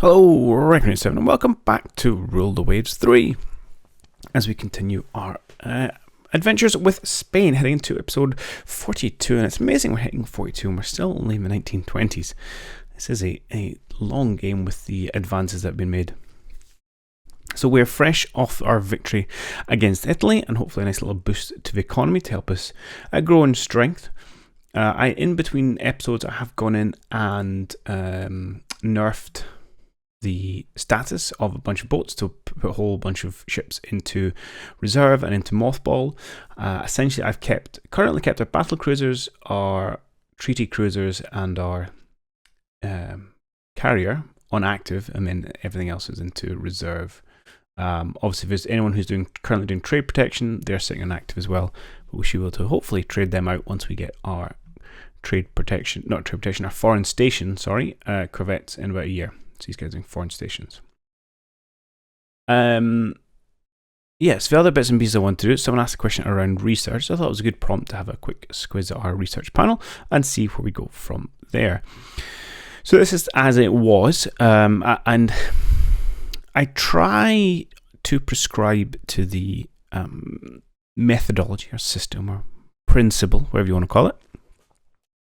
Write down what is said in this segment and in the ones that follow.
Hello, Reckoning 7, and welcome back to Rule the Waves 3 as we continue our adventures with Spain, heading into episode 42. And it's amazing we're hitting 42 and we're still only in the 1920s. This is a long game with the advances that have been made. So we're fresh off our victory against Italy, and hopefully a nice little boost to the economy to help us grow in strength. In between episodes, I have gone in and nerfed the status of a bunch of boats to put a whole bunch of ships into reserve and into mothball. Essentially, I've currently kept our battle cruisers, our treaty cruisers, and our carrier on active, and then everything else is into reserve. Obviously, if there's anyone who's currently doing trade protection, they're sitting on active as well. But we should be able to hopefully trade them out once we get our our foreign station, corvettes in about a year. So these guys doing foreign stations. Yes, the other bits and pieces I want to do, someone asked a question around research. So I thought it was a good prompt to have a quick squiz at our research panel and see where we go from there. So this is as it was, and I try to prescribe to the methodology or system or principle, whatever you want to call it,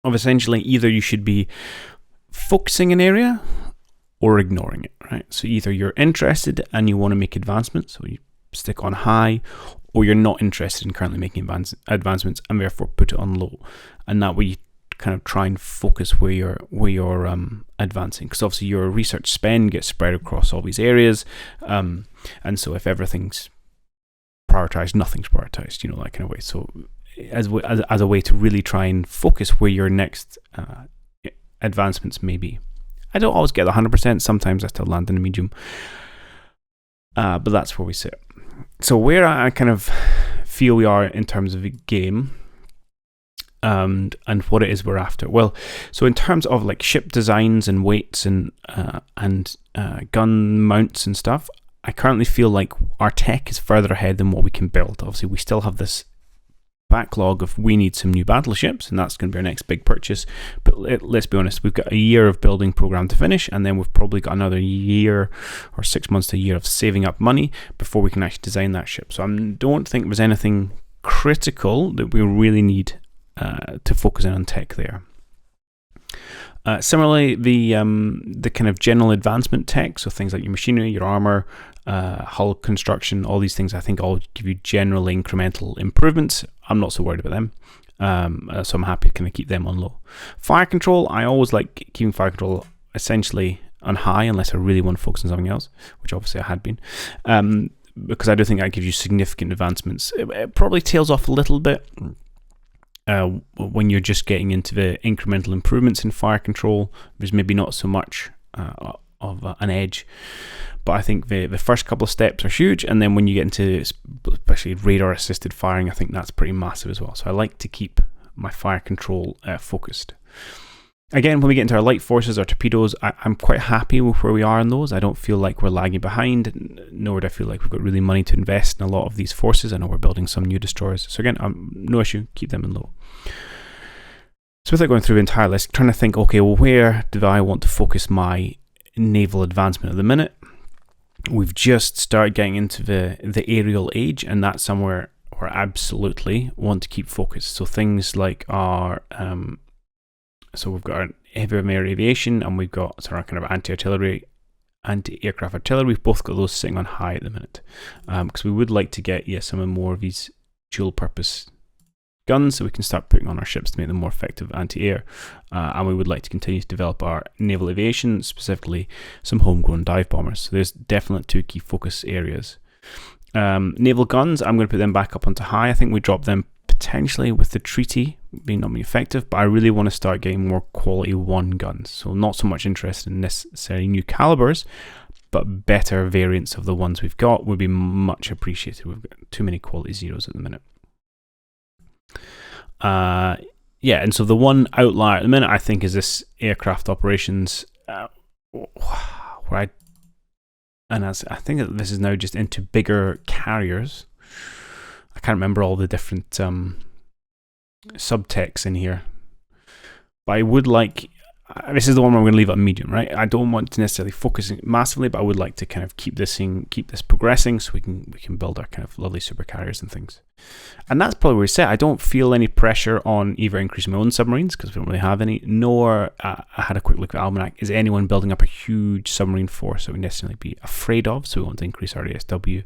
of essentially either you should be focusing an area or ignoring it, right? So either you're interested and you want to make advancements, so you stick on high, or you're not interested in currently making advancements and therefore put it on low. And that way you kind of try and focus where you're advancing, because obviously your research spend gets spread across all these areas, and so if everything's prioritized, nothing's prioritized, that kind of way. So as a way to really try and focus where your next advancements may be. I don't always get 100%. Sometimes I still land in a medium, but that's where we sit. So where I kind of feel we are in terms of the game, and what it is we're after. Well, so in terms of like ship designs and weights and gun mounts and stuff, I currently feel like our tech is further ahead than what we can build. Obviously, we still have this backlog of we need some new battleships, and that's going to be our next big purchase. But let's be honest, we've got a year of building program to finish, and then we've probably got another year or 6 months to a year of saving up money before we can actually design that ship. So I don't think there's anything critical that we really need to focus in on tech there. Similarly, the kind of general advancement tech, so things like your machinery, your armor, hull construction, all these things I think all give you general incremental improvements. I'm not so worried about them, so I'm happy to kind of keep them on low. Fire control, I always like keeping fire control essentially on high unless I really want to focus on something else, which obviously I had been, because I do think that gives you significant advancements. It probably tails off a little bit when you're just getting into the incremental improvements in fire control. There's maybe not so much of an edge, but I think the first couple of steps are huge, and then when you get into especially radar assisted firing, I think that's pretty massive as well. So I like to keep my fire control focused. Again, when we get into our light forces, our torpedoes, I'm quite happy with where we are in those. I don't feel like we're lagging behind, nor do I feel like we've got really money to invest in a lot of these forces. I know we're building some new destroyers. So again, no issue, keep them in low. So without going through the entire list, trying to think, okay, well, where do I want to focus my naval advancement at the minute? We've just started getting into the aerial age, and that's somewhere where I absolutely want to keep focused. So things like our... So we've got our heavy air aviation, and we've got our kind of anti-aircraft artillery. We've both got those sitting on high at the minute, because we would like to get some more of these dual-purpose guns, so we can start putting on our ships to make them more effective anti-air. And we would like to continue to develop our naval aviation, specifically some homegrown dive bombers. So there's definitely two key focus areas. Naval guns, I'm going to put them back up onto high. I think we dropped them potentially with the treaty being not being effective, but I really want to start getting more quality 1 guns. So not so much interested in necessarily new calibers, but better variants of the ones we've got would be much appreciated. We've got too many quality 0s at the minute. And so the one outlier at the minute I think is this aircraft operations, where I think that this is now just into bigger carriers. I can't remember all the different subtexts in here, but I would like this is the one where I'm going to leave it on medium, right? I don't want to necessarily focus massively, but I would like to kind of keep this progressing, so we can build our kind of lovely supercarriers and things. And that's probably where we set. I don't feel any pressure on either increasing my own submarines, because we don't really have any, nor I had a quick look at Almanac. Is anyone building up a huge submarine force that we necessarily be afraid of? So we want to increase our ASW.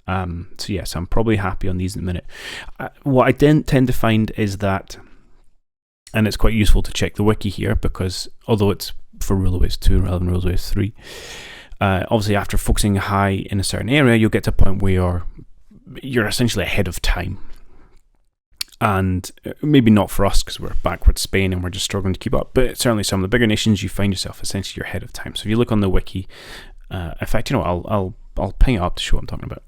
So yes, I'm probably happy on these in a minute. What I didn't tend to find is that, and it's quite useful to check the wiki here, because although it's for Ruleways 2 rather than Ruleways 3, obviously after focusing high in a certain area, you'll get to a point where you're essentially ahead of time. And maybe not for us, because we're backward Spain and we're just struggling to keep up, but certainly some of the bigger nations, you find yourself essentially you're ahead of time. So if you look on the wiki, in fact, I'll ping it up to show what I'm talking about.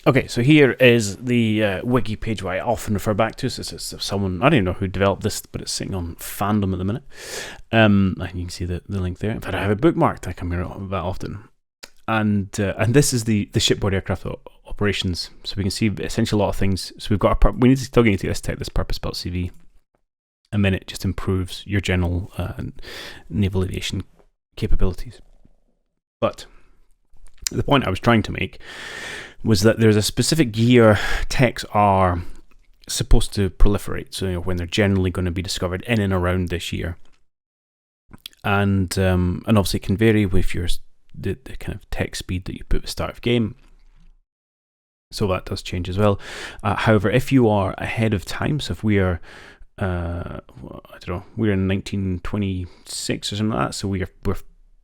Okay, so here is the wiki page where I often refer back to. So it's someone, I don't even know who developed this, but it's sitting on Fandom at the minute. And you can see the link there. In fact, I have it bookmarked. I come here that often. And this is the shipboard aircraft operations. So we can see essentially a lot of things. So we've got we need to still get into this purpose-built CV. A minute just improves your general naval aviation capabilities. But the point I was trying to make was that there's a specific year techs are supposed to proliferate. So when they're generally going to be discovered in and around this year, and obviously it can vary with the kind of tech speed that you put at the start of game. So that does change as well. However, if you are ahead of time, so if we are, I don't know, we're in 1926 or something like that, so we're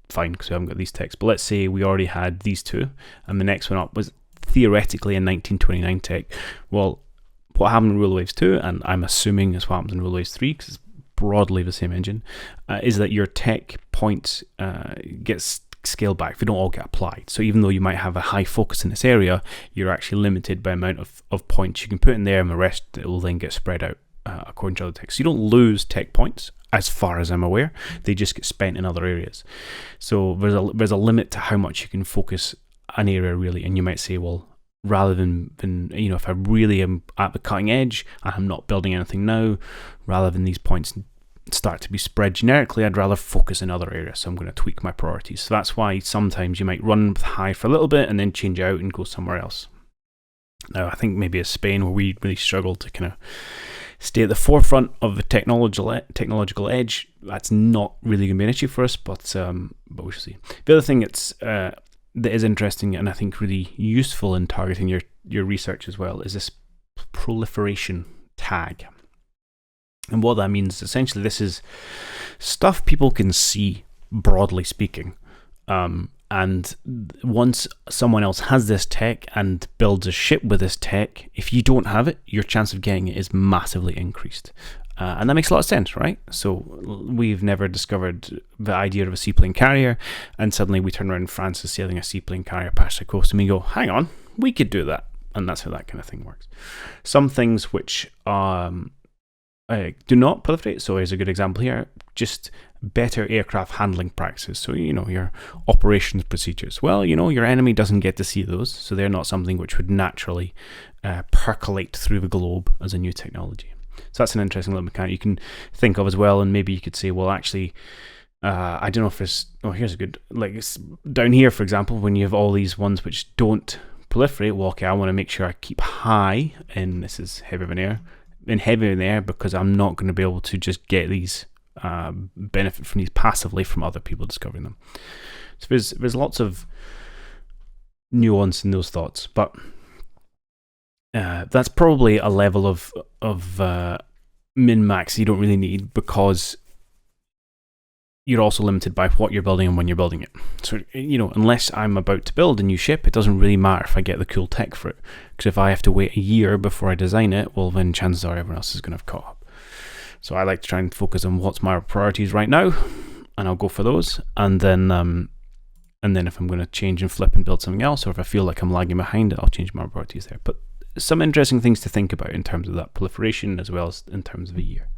fine because we haven't got these techs. But let's say we already had these two, and the next one up was theoretically a 1929 tech. Well, what happened in Ruleways 2, and I'm assuming is what happens in Ruleways 3, because it's broadly the same engine, is that your tech points gets scaled back if they don't all get applied. So even though you might have a high focus in this area, you're actually limited by amount of points you can put in there, and the rest it will then get spread out according to other techs. So you don't lose tech points, as far as I'm aware. They just get spent in other areas. So there's a limit to how much you can focus an area really, and you might say, well, rather than if I really am at the cutting edge and I'm not building anything now, rather than these points start to be spread generically, I'd rather focus in other areas. So I'm going to tweak my priorities. So that's why sometimes you might run high for a little bit and then change out and go somewhere else. Now, I think maybe as Spain, where we really struggle to kind of stay at the forefront of the technological edge, that's not really going to be an issue for us, but we shall see. The other thing that is interesting and I think really useful in targeting your research as well is this proliferation tag. And what that means is essentially this is stuff people can see, broadly speaking. And once someone else has this tech and builds a ship with this tech, if you don't have it, your chance of getting it is massively increased. And that makes a lot of sense, right? So we've never discovered the idea of a seaplane carrier, and suddenly we turn around and France is sailing a seaplane carrier past the coast, and we go, hang on, we could do that. And that's how that kind of thing works. Some things which do not proliferate, so here's a good example here, just better aircraft handling practices. So, your operations procedures. Well, your enemy doesn't get to see those, so they're not something which would naturally percolate through the globe as a new technology. So that's an interesting little mechanic you can think of as well, and maybe you could say, well, actually, I don't know if there's, here's a good, like it's down here, for example, when you have all these ones which don't proliferate, well, okay, I want to make sure I keep high, and this is heavy in air, because I'm not going to be able to just get these, benefit from these passively from other people discovering them. So there's lots of nuance in those thoughts, but that's probably a level of min-max you don't really need, because you're also limited by what you're building and when you're building it. So, unless I'm about to build a new ship, it doesn't really matter if I get the cool tech for it, because if I have to wait a year before I design it, well, then chances are everyone else is going to have caught up. So I like to try and focus on what's my priorities right now, and I'll go for those. And then if I'm going to change and flip and build something else, or if I feel like I'm lagging behind it, I'll change my priorities there. But some interesting things to think about in terms of that proliferation, as well as in terms of a year.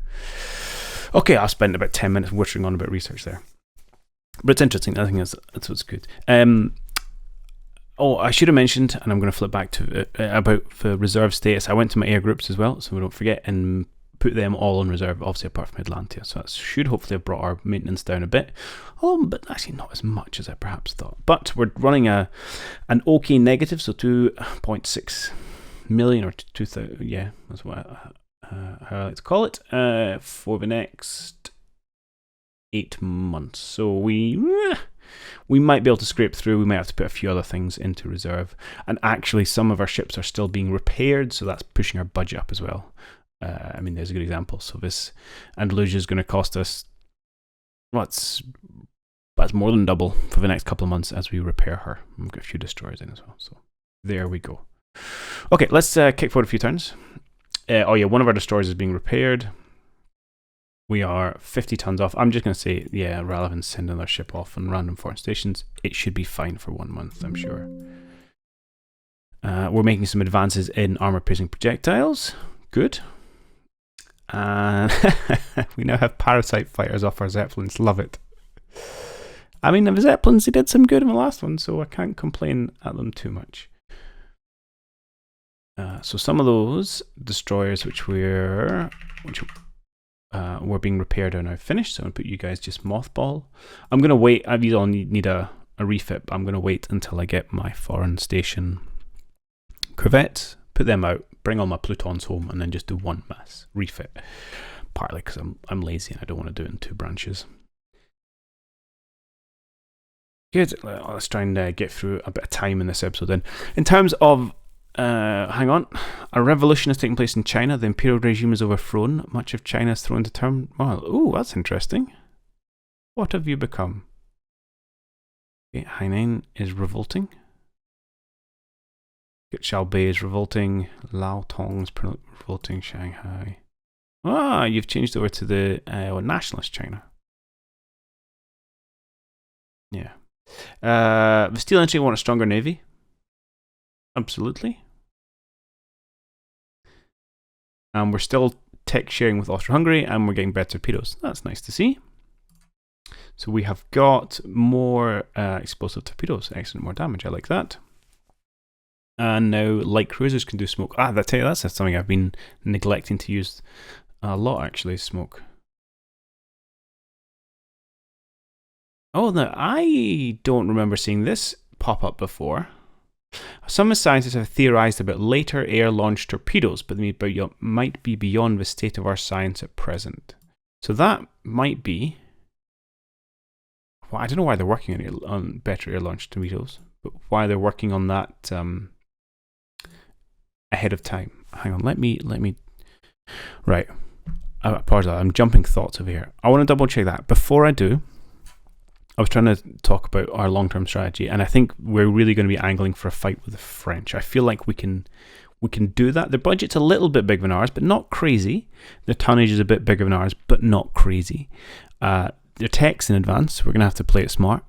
Okay, I've spent about 10 minutes whittering on about research there. But it's interesting. I think that's what's good. I should have mentioned, and I'm going to flip back to about the reserve status. I went to my air groups as well, so we don't forget. And put them all on reserve, obviously apart from Atlantia. So that should hopefully have brought our maintenance down a bit, but actually not as much as I perhaps thought. But we're running an OK negative, so 2.6 million or 2,000. Yeah, that's what how I like to call it, for the next 8 months. So we might be able to scrape through. We might have to put a few other things into reserve. And actually, some of our ships are still being repaired, so that's pushing our budget up as well. I mean, there's a good example. So this Andalusia is going to cost us, that's more than double for the next couple of months as we repair her. We've got a few destroyers in as well. So there we go. Okay, let's kick forward a few turns. Oh yeah, one of our destroyers is being repaired. We are 50 tons off. I'm just going to say, yeah, rather than sending our ship off on random foreign stations, it should be fine for 1 month, I'm sure. We're making some advances in armor-piercing projectiles. Good. And we now have parasite fighters off our Zeppelins. Love it. I mean, the Zeppelins, they did some good in the last one, so I can't complain at them too much. So some of those destroyers which were being repaired are now finished, so I'm going to put you guys just mothball. I'm going to wait. These all need a refit, but I'm going to wait until I get my foreign station corvettes, put them out, bring all my plutons home, and then just do one mass refit. Partly because I'm lazy and I don't want to do it in 2 branches. Good. Let's try and get through a bit of time in this episode then. In terms of hang on. A revolution is taking place in China. The imperial regime is overthrown. Much of China is thrown into turmoil. Oh, that's interesting. What have you become? Okay, Hainan is revolting. Xiaobei is revolting. Lao Tong is revolting. Shanghai. Ah, you've changed over to the nationalist China. Yeah. The steel industry want a stronger navy. Absolutely. And we're still tech sharing with Austria-Hungary, and we're getting better torpedoes. That's nice to see. So we have got more explosive torpedoes. Excellent, more damage. I like that. And now light cruisers can do smoke. I tell you, that's something I've been neglecting to use a lot, actually, smoke. Oh, no, I don't remember seeing this pop up before. Some scientists have theorized about later air-launched torpedoes, but they might be beyond the state of our science at present. So that might be... Well, I don't know why they're working on better air-launched torpedoes, but why they're working on that ahead of time. Hang on, let me... Right. I apologize, I'm jumping thoughts over here. I want to double check that. Before I do, I was trying to talk about our long-term strategy, and I think we're really going to be angling for a fight with the French. I feel like we can do that. Their budget's a little bit bigger than ours, but not crazy. Their tonnage is a bit bigger than ours, but not crazy. Their tech's in advance, so we're going to have to play it smart.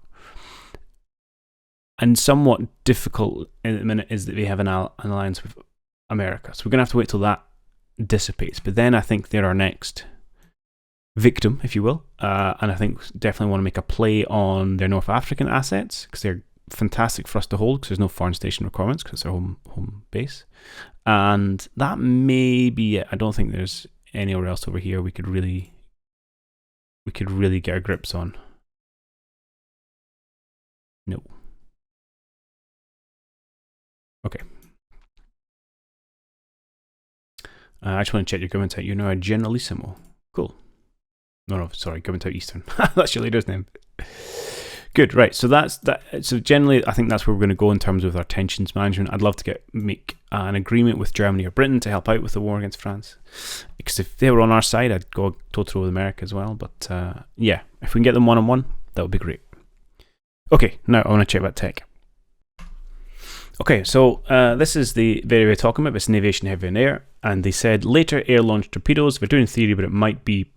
And somewhat difficult in the minute is that they have an alliance with America, so we're going to have to wait till that dissipates. But then I think they're our next victim, if you will, and I think definitely want to make a play on their North African assets, because they're fantastic for us to hold, because there's no foreign station requirements, because it's our home base, and that may be it. I don't think there's anywhere else over here we could really get our grips on. No. Okay. I just want to check your government type. You're now a Generalissimo. Cool. No, sorry, Government Out Eastern. That's your leader's name. Good, right. So that's that. So generally, I think that's where we're going to go in terms of our tensions management. I'd love to make an agreement with Germany or Britain to help out with the war against France, because if they were on our side, I'd go toe-to-toe with America as well. But yeah, if we can get them one-on-one, that would be great. Okay, now I want to check that tech. Okay, so this is the very we're talking about. This is aviation, heavy and air, and they said later air-launched torpedoes. They're doing theory, but it might be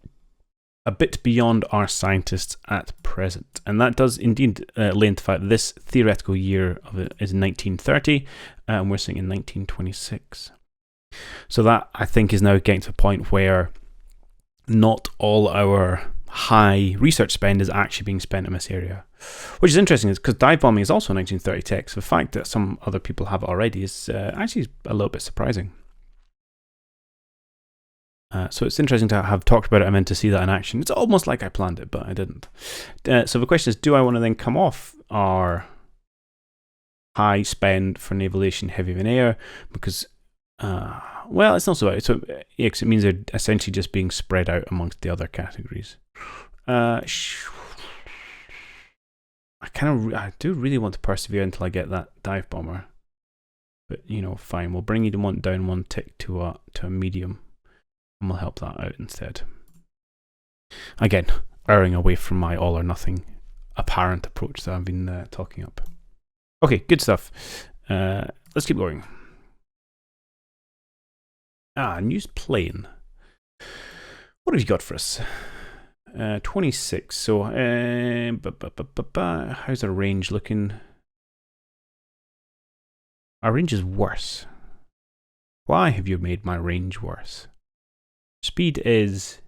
a bit beyond our scientists at present. And that does indeed lay into the fact that this theoretical year of it is 1930, and we're seeing in 1926. So that, I think, is now getting to a point where not all our high research spend is actually being spent in this area. Which is interesting, because dive bombing is also 1930 tech, so the fact that some other people have it already is actually a little bit surprising. So it's interesting to have talked about it and then to see that in action. It's almost like I planned it, but I didn't. So the question is, do I want to then come off our high spend for navigation heavy than air? Because, well, it's not so bad. So it means they're essentially just being spread out amongst the other categories. I do really want to persevere until I get that dive bomber. But, fine. We'll bring you down one tick to a medium. And we'll help that out instead. Again, erring away from my all or nothing apparent approach that I've been talking up. Okay, good stuff. Let's keep going. News plane. What have you got for us? 26. So, how's our range looking? Our range is worse. Why have you made my range worse? Speed is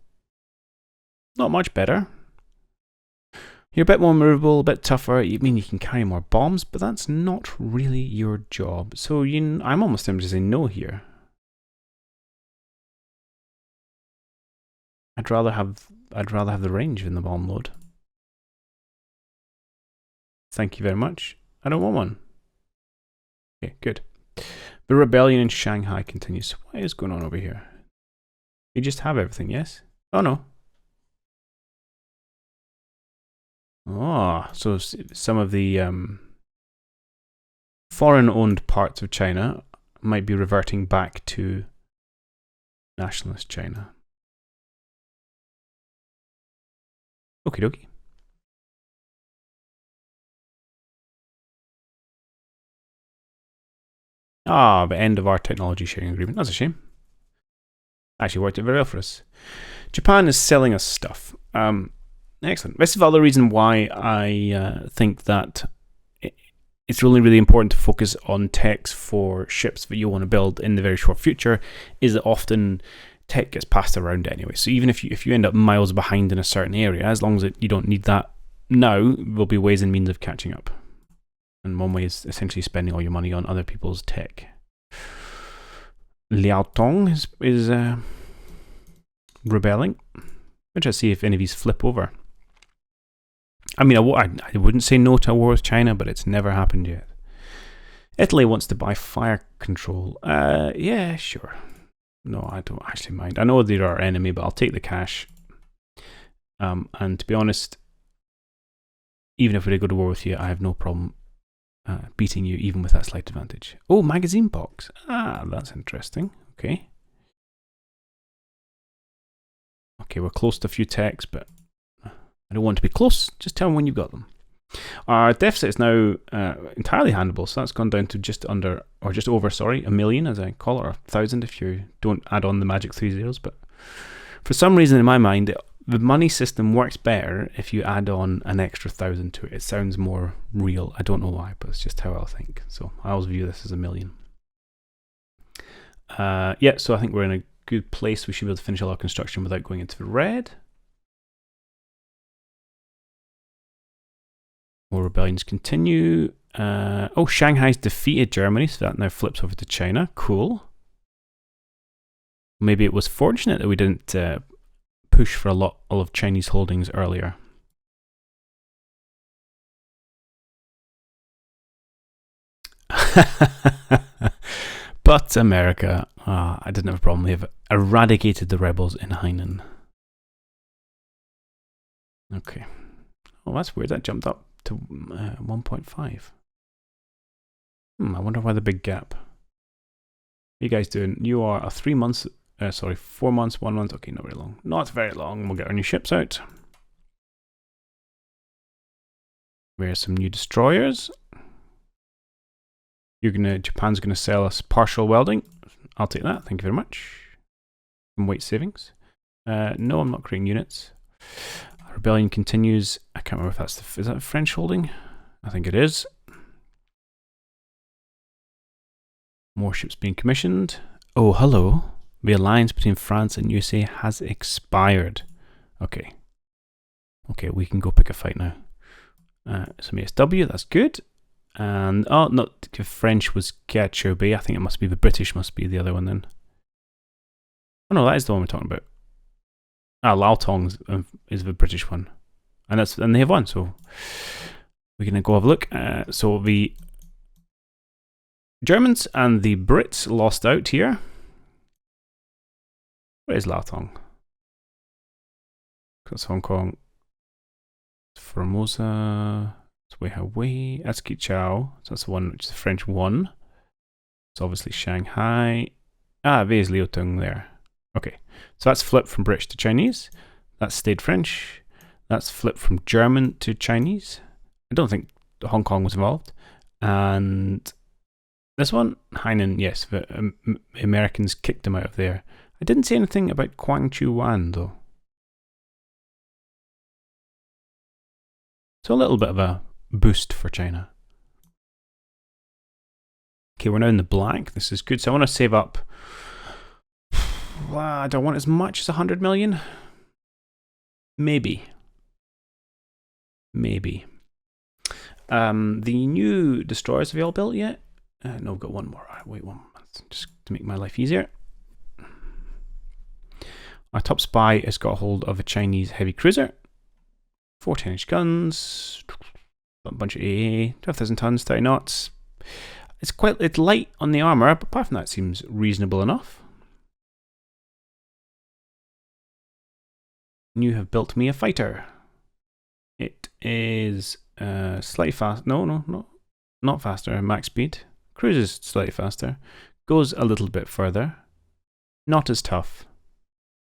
not much better. You're a bit more movable, a bit tougher. You mean you can carry more bombs, but that's not really your job. So I'm almost tempted to say no here. I'd rather have the range than the bomb load. Thank you very much. I don't want one. Okay, good. The rebellion in Shanghai continues. What is going on over here? You just have everything, yes? Oh no. So some of the foreign-owned parts of China might be reverting back to nationalist China. Okie dokie. The end of our technology sharing agreement. That's a shame. Actually worked out very well for us. Japan is selling us stuff. Excellent. This is the other reason why I think that it's really important to focus on techs for ships that you want to build in the very short future, is that often tech gets passed around anyway. So even if you end up miles behind in a certain area, as long as you don't need that now, there'll be ways and means of catching up. And one way is essentially spending all your money on other people's tech. Liao Tong is rebelling. Which I see if any of these flip over. I mean, I wouldn't say no to a war with China, but it's never happened yet. Italy wants to buy fire control. Yeah, sure. No, I don't actually mind. I know they're our enemy, but I'll take the cash. And to be honest, even if we did go to war with you, I have no problem beating you, even with that slight advantage. Oh, magazine box. That's interesting. Okay. Okay, we're close to a few techs, but I don't want to be close. Just tell me when you've got them. Our deficit is now entirely handleable, so that's gone down to just over, 1 million, as I call it, or 1,000 if you don't add on the magic 3 zeros. But for some reason in my mind, the money system works better if you add on an extra 1,000 to it. It sounds more real. I don't know why, but it's just how I'll think. So I always view this as 1 million. Yeah, so I think we're in a good place. We should be able to finish all our construction without going into the red. More rebellions continue. Shanghai's defeated Germany, so that now flips over to China. Cool. Maybe it was fortunate that we didn't push for a lot of Chinese holdings earlier. But America, I didn't have a problem. They've eradicated the rebels in Hainan. Okay. Oh, that's weird. That jumped up to 1.5. I wonder why the big gap. What are you guys doing? You are a 4 months, 1 month. Okay, not very long. Not very long. We'll get our new ships out. Where's some new destroyers? Japan's gonna sell us partial welding. I'll take that. Thank you very much. Some weight savings. No, I'm not creating units. Rebellion continues. I can't remember if that's is that a French holding? I think it is. More ships being commissioned. Oh, hello. The alliance between France and USA has expired. Okay. Okay, we can go pick a fight now. Some ASW, that's good. And, not the French was Kiachou Bay. I think it must be the British, must be the other one then. Oh no, that is the one we're talking about. Ah, Laotong is the British one, and they have one, so we're gonna go have a look. So the Germans and the Brits lost out here. Where is Laotong? That's Hong Kong. Formosa. It's way away. That's Qichao. So that's the one which the French won. It's obviously Shanghai. Ah, there's Liaotung there. Okay, so that's flipped from British to Chinese. That's stayed French. That's flipped from German to Chinese. I don't think Hong Kong was involved. And this one, Hainan, yes, the Americans kicked them out of there. I didn't say anything about Guangzhou Wan though. So a little bit of a boost for China. Okay, we're now in the black. This is good. So I want to save up. I don't want as much as 100 million. Maybe. The new destroyers, have you all built yet? No, we've got one more. Wait 1 month, just to make my life easier. Our top spy has got hold of a Chinese heavy cruiser. 4 10-inch guns. A bunch of AA. 12,000 tons, 30 knots. It's light on the armour, but apart from that, it seems reasonable enough. You have built me a fighter. It is slightly fast. No, not faster. Max speed. Cruises slightly faster. Goes a little bit further. Not as tough.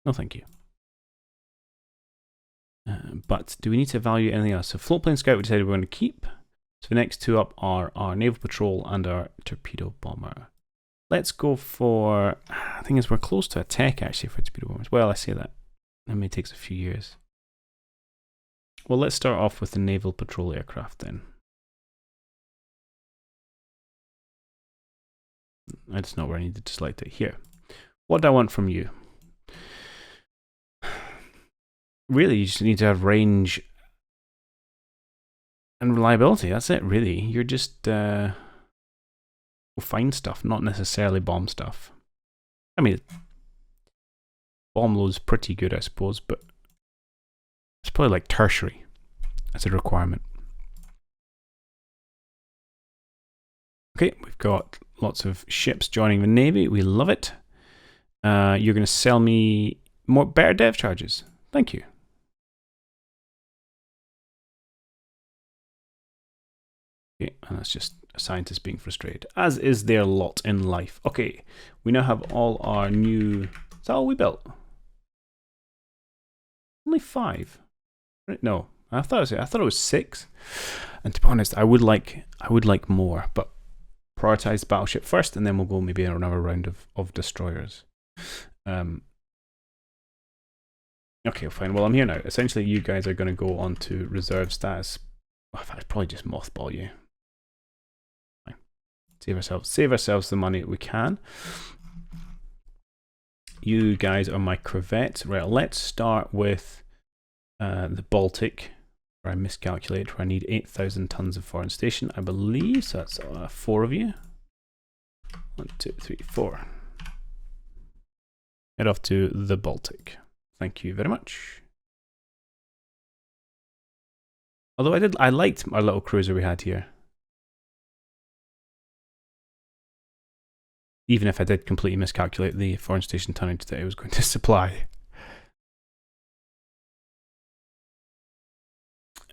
No, thank you. But do we need to evaluate anything else? So float plane scout we decided we're going to keep. So the next two up are our naval patrol and our torpedo bomber. Let's go for. The thing is, we're close to a tech actually for torpedo bombers. Well, I say that. It may take a few years. Well, let's start off with the naval patrol aircraft then. That's not where I needed to select it. Here. What do I want from you? Really, you just need to have range and reliability. That's it, really. You're just find stuff, not necessarily bomb stuff. I mean, bomb load's pretty good, I suppose, but it's probably like tertiary as a requirement. Okay, we've got lots of ships joining the Navy. We love it. You're going to sell me better dev charges. Thank you. Okay, and that's just a scientist being frustrated, as is their lot in life. Okay, we now have all our new. Is that all we built? Only 5. No, I thought it was 6. And to be honest, I would like more, but prioritize the battleship first, and then we'll go maybe another round of destroyers. Okay, fine. Well, I'm here now. Essentially, you guys are going to go on to reserve status. Oh, I'd probably just mothball you. Fine. Save ourselves the money that we can. You guys are my corvettes. Right, let's start with the Baltic, where I miscalculated, where I need 8,000 tons of foreign station, I believe. So that's 4 of you. 1, 2, 3, 4. Head off to the Baltic. Thank you very much. Although I liked our little cruiser we had here. Even if I did completely miscalculate the foreign station tonnage that it was going to supply.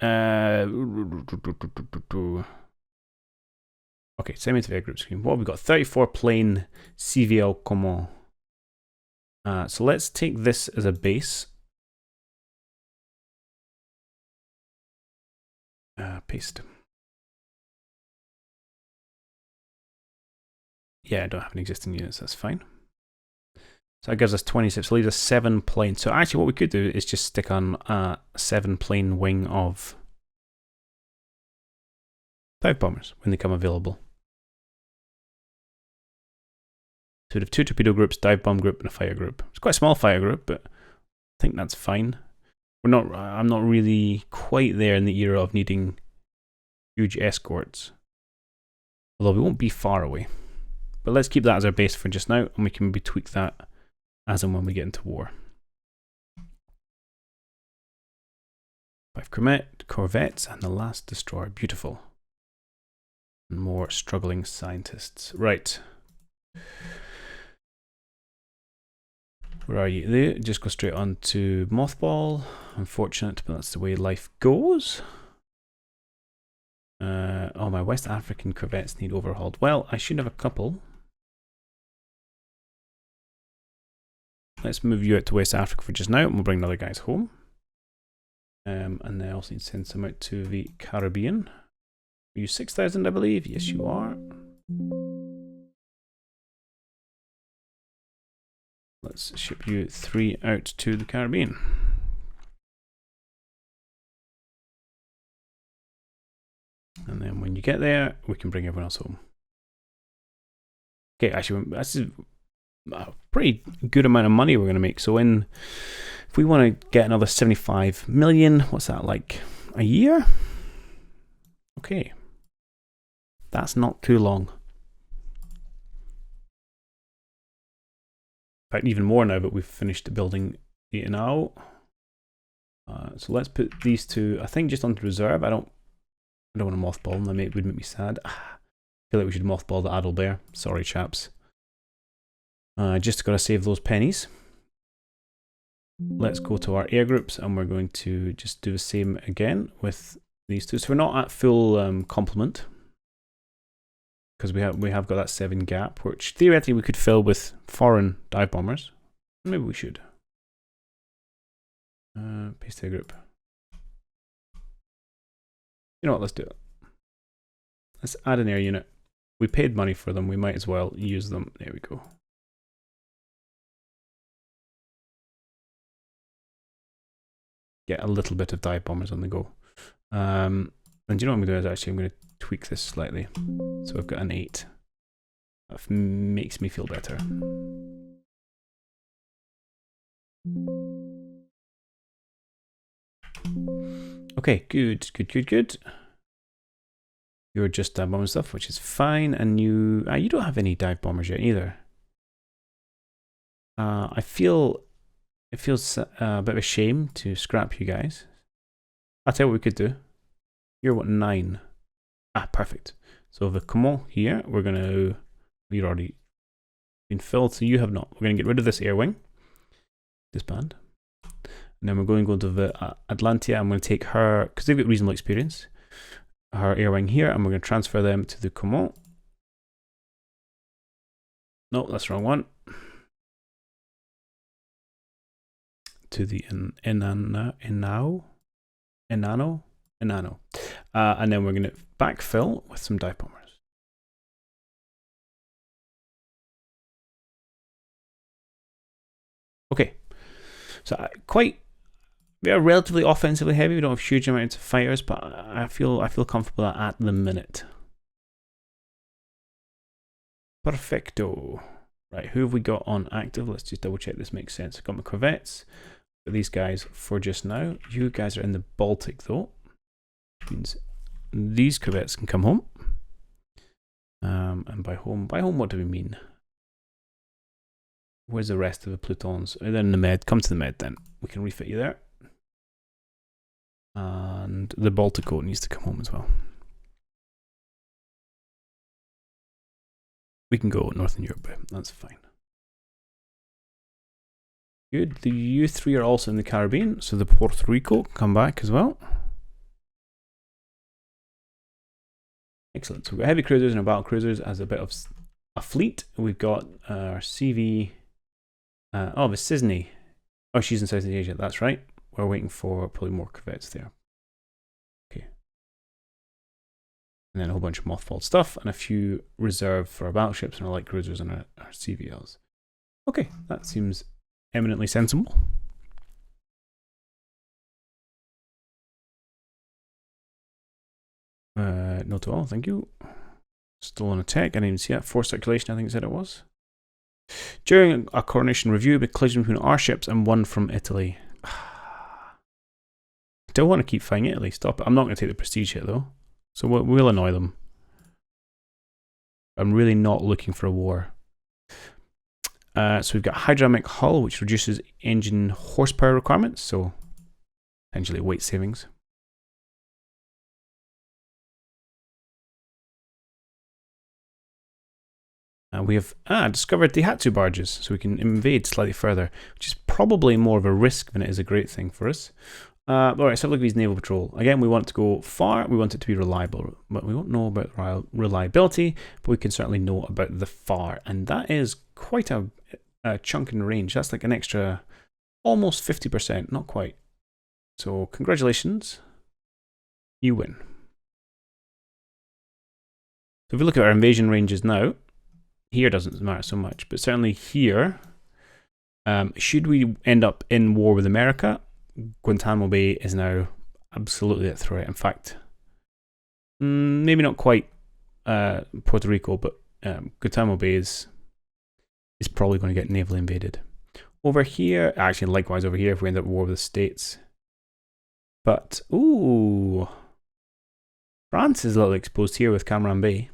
Okay, semi-to-air group scheme. What have we got? 34 plane CVL Command. So let's take this as a base. Paste. Yeah, I don't have any existing units, that's fine. So that gives us 26, so leaves us 7 planes. So actually what we could do is just stick on a 7 plane wing of dive bombers when they come available. So we'd have 2 torpedo groups, dive bomb group, and a fighter group. It's quite a small fighter group, but I think that's fine. I'm not really quite there in the era of needing huge escorts. Although we won't be far away. But let's keep that as our base for just now, and we can maybe tweak that as and when we get into war. 5 corvettes and the last destroyer. Beautiful. And more struggling scientists. Right. Where are you? They just go straight on to mothball. Unfortunate, but that's the way life goes. Oh, my West African corvettes need overhauled. Well, I should have a couple. Let's move you out to West Africa for just now, and we'll bring the other guys home. And then I also need to send some out to the Caribbean. Are you 6,000, I believe? Yes, you are. Let's ship you 3 out to the Caribbean. And then when you get there, we can bring everyone else home. Okay, actually, that's a pretty good amount of money we're going to make. So if we want to get another 75 million, what's that, like a year? Okay. That's not too long. In fact, even more now, but we've finished building it now. So let's put these two, I think, just onto reserve. I don't want to mothball them. That would make me sad. I feel like we should mothball the Adalbert. Sorry, chaps. Just got to save those pennies. Let's go to our air groups, and we're going to just do the same again with these two. So we're not at full complement, because we have got that 7 gap, which theoretically we could fill with foreign dive bombers. Maybe we should. Paste air group. You know what, let's do it. Let's add an air unit. We paid money for them, we might as well use them. There we go. Get a little bit of dive bombers on the go. And do you know what I'm going to do is actually I'm going to tweak this slightly. So I've got an 8. That makes me feel better. Okay, good. You're just dive bomber stuff, which is fine. And you don't have any dive bombers yet either. I feel it feels a bit of a shame to scrap you guys. I'll tell you what we could do. You're what, 9? Ah, perfect. So the Command here, you've already been filled, so you have not. We're going to get rid of this air wing. Disband. And then we're going to go to the Atlantia. I'm going to take her, because they've got reasonable experience, her air wing here, and we're going to transfer them to the Command. No, that's the wrong one. To the Enano. And then we're going to backfill with some dive bombers. Okay, so we are relatively offensively heavy. We don't have huge amounts of fighters, but I feel comfortable at the minute. Perfecto. Right, who have we got on active? Let's just double check this makes sense. I've got my corvettes. Got these guys for just now. You guys are in the Baltic though. Means these corvettes can come home. And by home, what do we mean? Where's the rest of the plutons? They're in the Med. Come to the Med then. We can refit you there. And the Baltico needs to come home as well. We can go Northern Europe. That's fine. Good. You 3 are also in the Caribbean, so the Puerto Rico come back as well. Excellent. So we've got heavy cruisers and our battle cruisers as a bit of a fleet. We've got our CV. The Sisney. Oh, she's in Southeast Asia. That's right. We're waiting for probably more corvettes there. Okay. And then a whole bunch of mothballed stuff and a few reserved for our battleships and our light cruisers and our CVLs. Okay, that seems eminently sensible. Not at all, thank you. Still on attack. I didn't even see that. Force circulation, I think it said it was. During a coronation review, the collision between our ships and one from Italy. I don't want to keep fighting Italy. Stop it. I'm not going to take the prestige hit though. So we'll annoy them. I'm really not looking for a war. So we've got hydrodynamic hull, which reduces engine horsepower requirements, so essentially weight savings. We have discovered Daihatsu barges, so we can invade slightly further, which is probably more of a risk than it is a great thing for us. Alright, so have a look at these naval patrol. Again, we want it to go far, we want it to be reliable, but we won't know about reliability, but we can certainly know about the far, and that is quite a chunk in range. That's like an extra almost 50%, not quite. So congratulations, you win. So if we look at our invasion ranges now, here doesn't matter so much, but certainly here, should we end up in war with America, Guantanamo Bay is now absolutely a threat. In fact, maybe not quite Puerto Rico, but Guantanamo Bay is probably going to get navally invaded. Over here, actually likewise over here if we end up at war with the States. But, ooh, France is a little exposed here with Camaran Bay.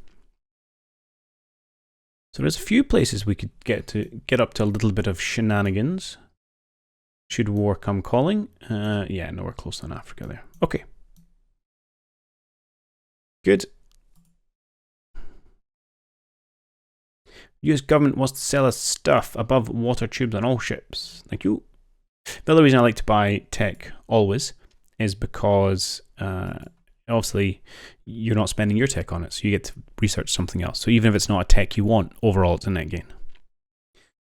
So there's a few places we could get up to a little bit of shenanigans. Should war come calling? Yeah, nowhere close on Africa there. Okay. Good. US government wants to sell us stuff above water tubes on all ships. Thank you. The other reason I like to buy tech always is because obviously you're not spending your tech on it, so you get to research something else. So even if it's not a tech you want, overall it's a net gain.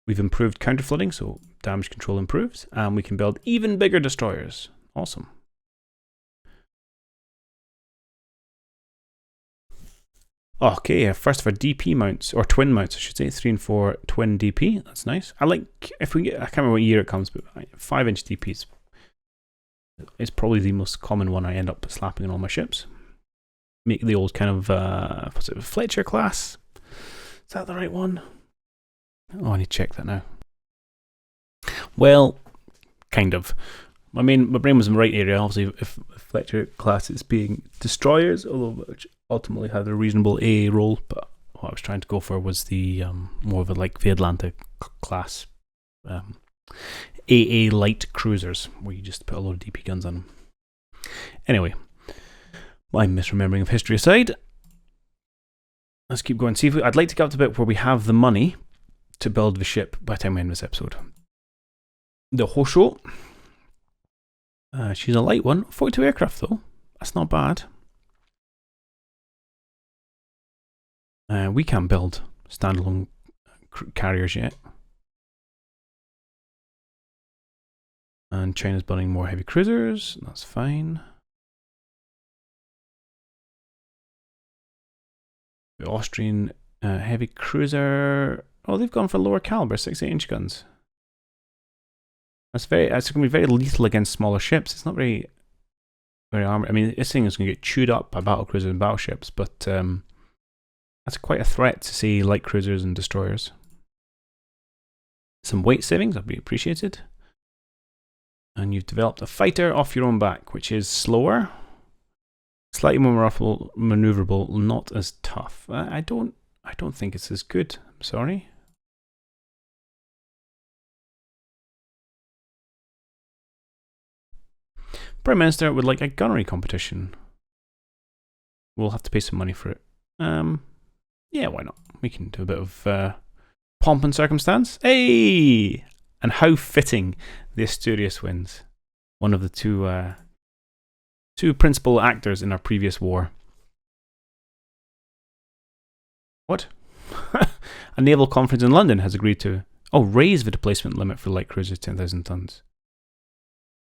We've improved counterflooding, so damage control improves, and we can build even bigger destroyers. Awesome. Okay, first of our DP mounts, or twin mounts I should say, 3 and 4 twin DP, that's nice. I like, if we get, I can't remember what year it comes, but 5-inch DPs is probably the most common one I end up slapping on all my ships. Make the old kind of, what's it, Fletcher class? Is that the right one? Oh, I need to check that now. Well, kind of. My brain was in the right area, obviously, if Fletcher class is being destroyers, although which ultimately had a reasonable A role, but what I was trying to go for was the more of a like the Atlantic class AA light cruisers, where you just put a lot of DP guns on them. Anyway, my misremembering of history aside, let's keep going. See if I'd like to get up to the bit where we have the money to build the ship by the time we end this episode. The Hosho. She's a light one. 42 aircraft though. That's not bad. We can't build standalone carriers yet. And China's building more heavy cruisers. That's fine. The Austrian heavy cruiser. Oh, they've gone for lower caliber, 6-8-inch guns. That's going to be very lethal against smaller ships. It's not very armored. I mean, this thing is going to get chewed up by battlecruisers and battleships, but that's quite a threat to see light cruisers and destroyers. Some weight savings, that'd be appreciated. And you've developed a fighter off your own back, which is slower, slightly more maneuverable, not as tough. I don't think it's as good. I'm sorry. Prime Minister would like a gunnery competition. We'll have to pay some money for it. Yeah, why not? We can do a bit of pomp and circumstance. Hey! And how fitting the Asturias wins. One of the two principal actors in our previous war. What? A naval conference in London has agreed to raise the displacement limit for light cruisers 10,000 tons.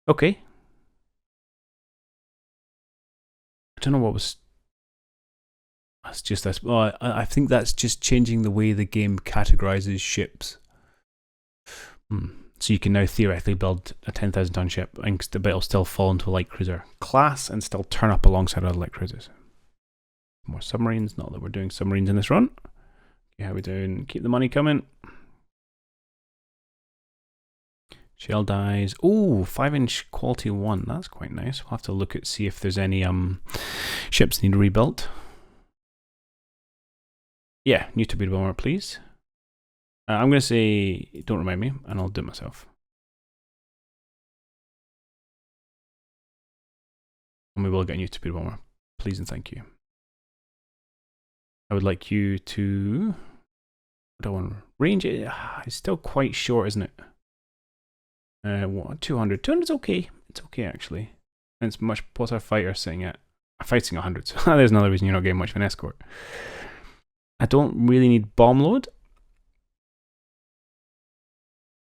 Okay. I don't know what was. That's just this. Well, I think that's just changing the way the game categorizes ships. So you can now theoretically build a 10,000 ton ship, and but it'll still fall into a light cruiser class and still turn up alongside other light cruisers. More submarines. Not that we're doing submarines in this run. Okay, how are we doing? Keep the money coming. Shell dies. Oh, 5-inch quality 1. That's quite nice. We'll have to look at see if there's any ships need rebuilt. Yeah, new torpedo bomber, please. I'm going to say, don't remind me, and I'll do it myself. And we will get a new torpedo bomber. Please and thank you. I would like you to... I don't want to range it. It's still quite short, isn't it? 200. 200 is okay. It's okay, actually. And it's much... What's our fighter sitting at? Fighting 100. So there's another reason you're not getting much of an escort. I don't really need bomb load.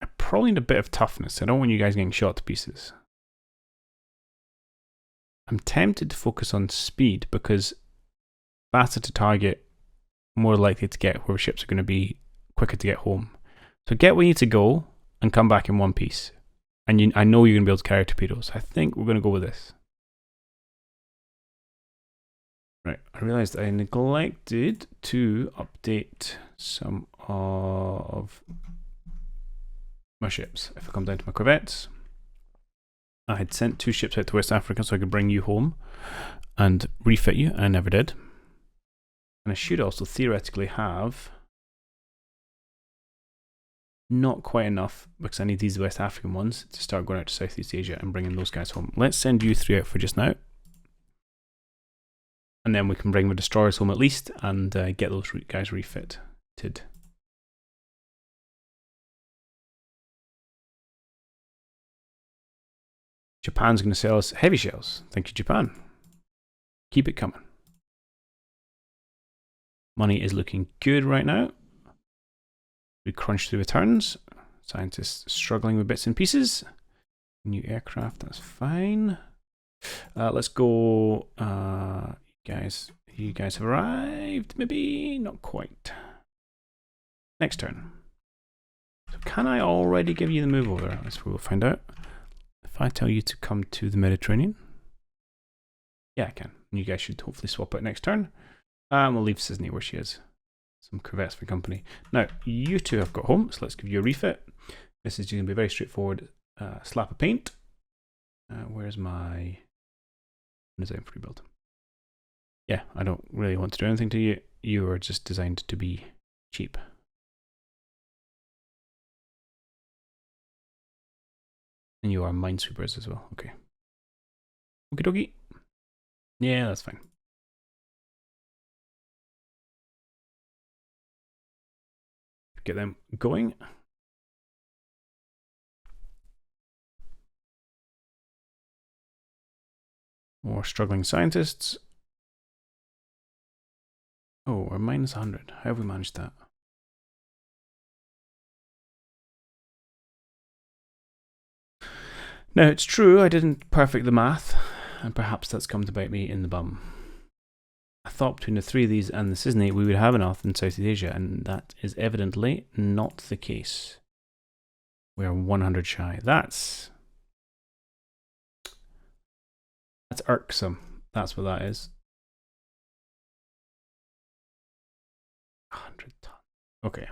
I probably need a bit of toughness. I don't want you guys getting shot to pieces. I'm tempted to focus on speed because faster to target, more likely to get where ships are going to be, quicker to get home. So get where you need to go and come back in one piece. And I know you're going to be able to carry torpedoes. I think we're going to go with this. Right, I realized I neglected to update some of my ships. If I come down to my corvettes, I had sent 2 ships out to West Africa so I could bring you home and refit you. I never did. And I should also theoretically have not quite enough because I need these West African ones to start going out to Southeast Asia and bringing those guys home. Let's send you 3 out for just now. And then we can bring the destroyers home at least and get those guys refitted. Japan's going to sell us heavy shells. Thank you, Japan. Keep it coming. Money is looking good right now. We crunch through returns. Scientists struggling with bits and pieces. New aircraft, that's fine. Let's go. You guys have arrived. Maybe not quite. Next turn. So can I already give you the move over? That's what we'll find out. If I tell you to come to the Mediterranean, yeah, I can. You guys should hopefully swap out next turn. And we'll leave Sisney where she is. Some corvettes for company. Now, you 2 have got home, so let's give you a refit. This is going to be very straightforward. Slap of paint. Where's my design for rebuild? Yeah, I don't really want to do anything to you. You are just designed to be cheap. And you are minesweepers as well. Okay. Okie dokie. Yeah, that's fine. Get them going. More struggling scientists. Oh, we're minus 100. How have we managed that? Now, it's true I didn't perfect the math, and perhaps that's come to bite me in the bum. I thought between the 3 of these and the Sisney we would have enough in Southeast Asia, and that is evidently not the case. We are 100 shy. That's irksome. That's what that is. 100 ton. Okay.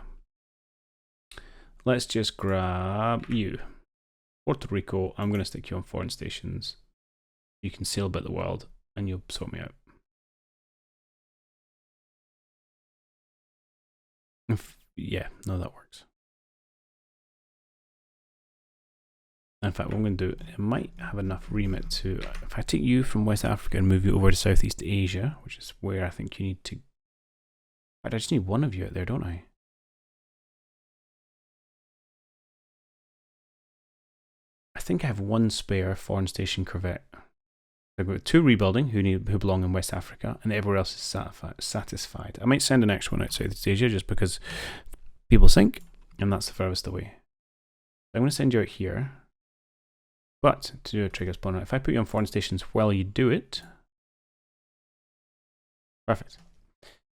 Let's just grab you. Puerto Rico, I'm going to stick you on foreign stations. You can sail about the world and you'll sort me out. Yeah, no, that works. In fact, what I'm going to do, I might have enough remit to, if I take you from West Africa and move you over to Southeast Asia, which is where I think you need to, I just need 1 of you out there, don't I? I think I have 1 spare foreign station corvette. I've got 2 rebuilding who belong in West Africa, and everywhere else is satisfied. I might send an extra one out Southeast Asia just because people sink, and that's the furthest away. I'm going to send you out here, but to do a trigger spawner, if I put you on foreign stations while you do it, perfect.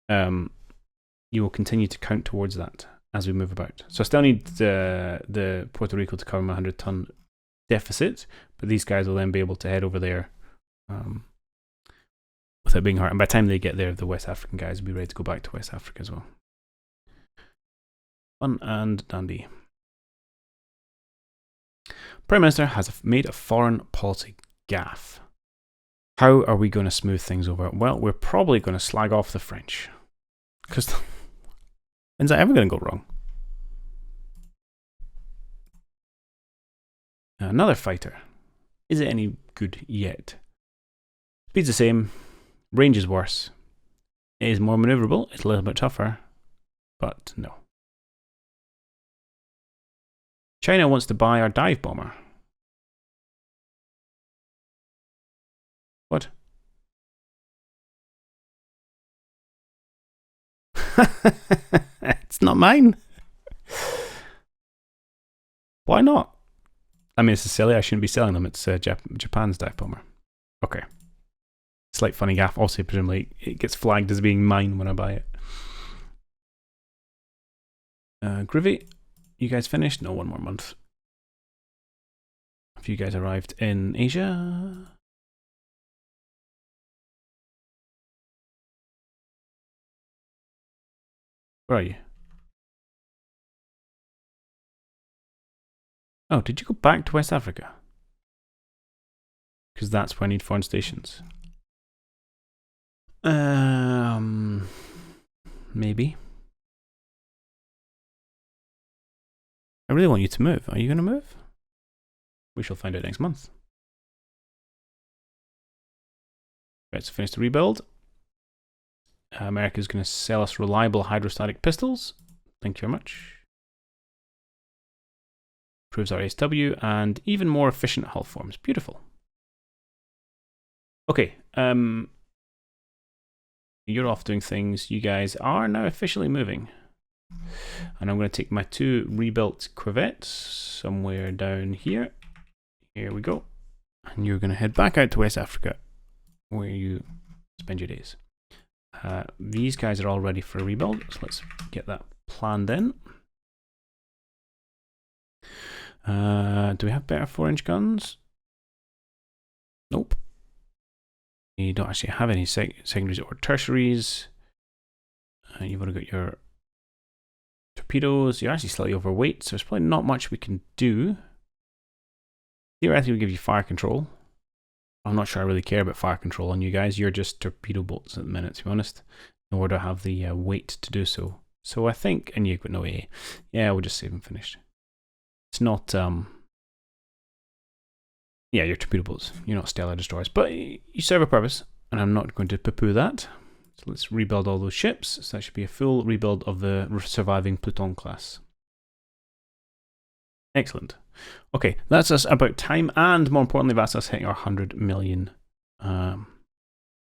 You will continue to count towards that as we move about. So I still need the Puerto Rico to cover my 100-ton deficit, but these guys will then be able to head over there without being hurt. And by the time they get there, the West African guys will be ready to go back to West Africa as well. Fun and dandy. Prime Minister has made a foreign policy gaffe. How are we going to smooth things over? Well, we're probably going to slag off the French. Because when's that ever going to go wrong? Another fighter. Is it any good yet? Speed's the same. Range is worse. It is more maneuverable. It's a little bit tougher. But no. China wants to buy our dive bomber. What? It's not mine. Why not? I mean, this is silly. I shouldn't be selling them. It's Japan's dive bomber. Okay. Slight funny gaff. Also, presumably, it gets flagged as being mine when I buy it. Groovy. You guys finished? No, one more month. Have you guys arrived in Asia? Where are you? Oh, did you go back to West Africa? Because that's where I need foreign stations. Maybe. I really want you to move. Are you going to move? We shall find out next month. Right, so finish the rebuild. America's going to sell us reliable hydrostatic pistols. Thank you very much. Improves our SW and even more efficient hull forms. Beautiful. Okay, you're off doing things. You guys are now officially moving. And I'm going to take my 2 rebuilt corvettes somewhere down here. Here we go. And you're going to head back out to West Africa, where you spend your days. These guys are all ready for a rebuild, so let's get that planned in. Do we have better 4-inch guns? Nope. You don't actually have any secondaries or tertiaries. You've already got your torpedoes. You're actually slightly overweight, so there's probably not much we can do. Theoretically, we give you fire control. I'm not sure I really care about fire control on you guys. You're just torpedo boats at the minute, to be honest. Nor do I have the weight to do so. So I think, and you've got no A. Yeah, we'll just save and finish. It's not, yeah, you're torpedo boats. You're not stellar destroyers. But you serve a purpose, and I'm not going to poo-poo that. So let's rebuild all those ships. So that should be a full rebuild of the surviving Pluton class. Excellent. Okay, that's us about time, and more importantly, that's us hitting our 100 million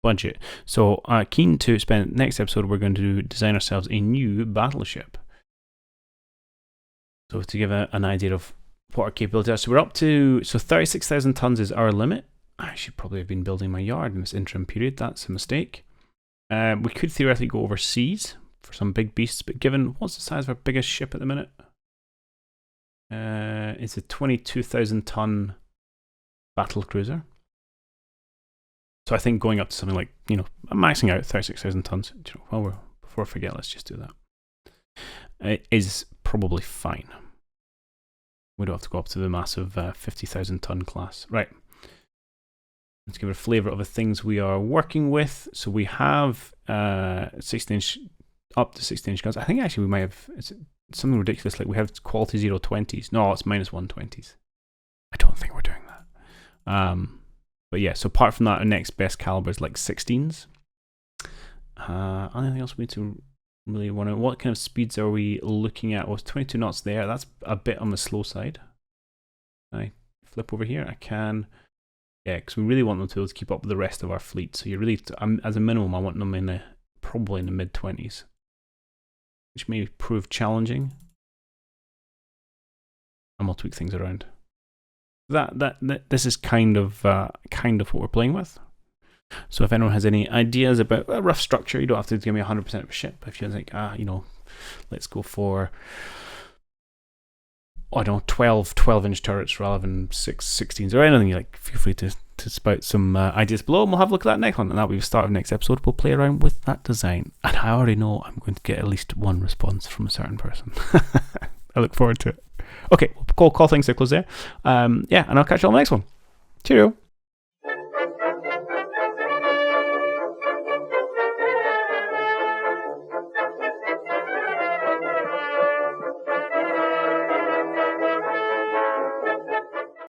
budget. So keen to spend next episode, we're going to design ourselves a new battleship. So to give an idea of what our capability is, so we're up to, so 36,000 tons is our limit. I should probably have been building my yard in this interim period. That's a mistake. We could theoretically go overseas for some big beasts, but given, what's the size of our biggest ship at the minute? It's a 22,000 ton battle cruiser. So I think going up to something like, you know, maxing out 36,000 tons, well, before I forget, let's just do that. It is probably fine. We don't have to go up to the massive 50,000 ton class. Right. Let's give it a flavour of the things we are working with. So we have 16-inch, up to 16-inch guns. I think actually we might have, it's something ridiculous, like we have quality 020s. No, it's minus 120s. I don't think we're doing that. But yeah, so apart from that, our next best caliber is like 16s. Anything else we need to really want to, what kind of speeds are we looking at? Well, 22 knots there. That's a bit on the slow side. I flip over here. I can, yeah, because we really want them to be able to keep up with the rest of our fleet. So you really, as a minimum, I want them in the, probably in the mid-20s. Which may prove challenging. And we'll tweak things around. This is kind of what we're playing with. So if anyone has any ideas about a rough structure, you don't have to give me 100% of a ship. If you think, you know, let's go for, I don't know, 12-inch turrets rather than 16s or anything, like, feel free to spout some ideas below, and we'll have a look at that next one. And that'll be the start of next episode. We'll play around with that design. And I already know I'm going to get at least one response from a certain person. I look forward to it. Okay, we'll call things to a close there. Yeah, and I'll catch you on the next one. Cheerio.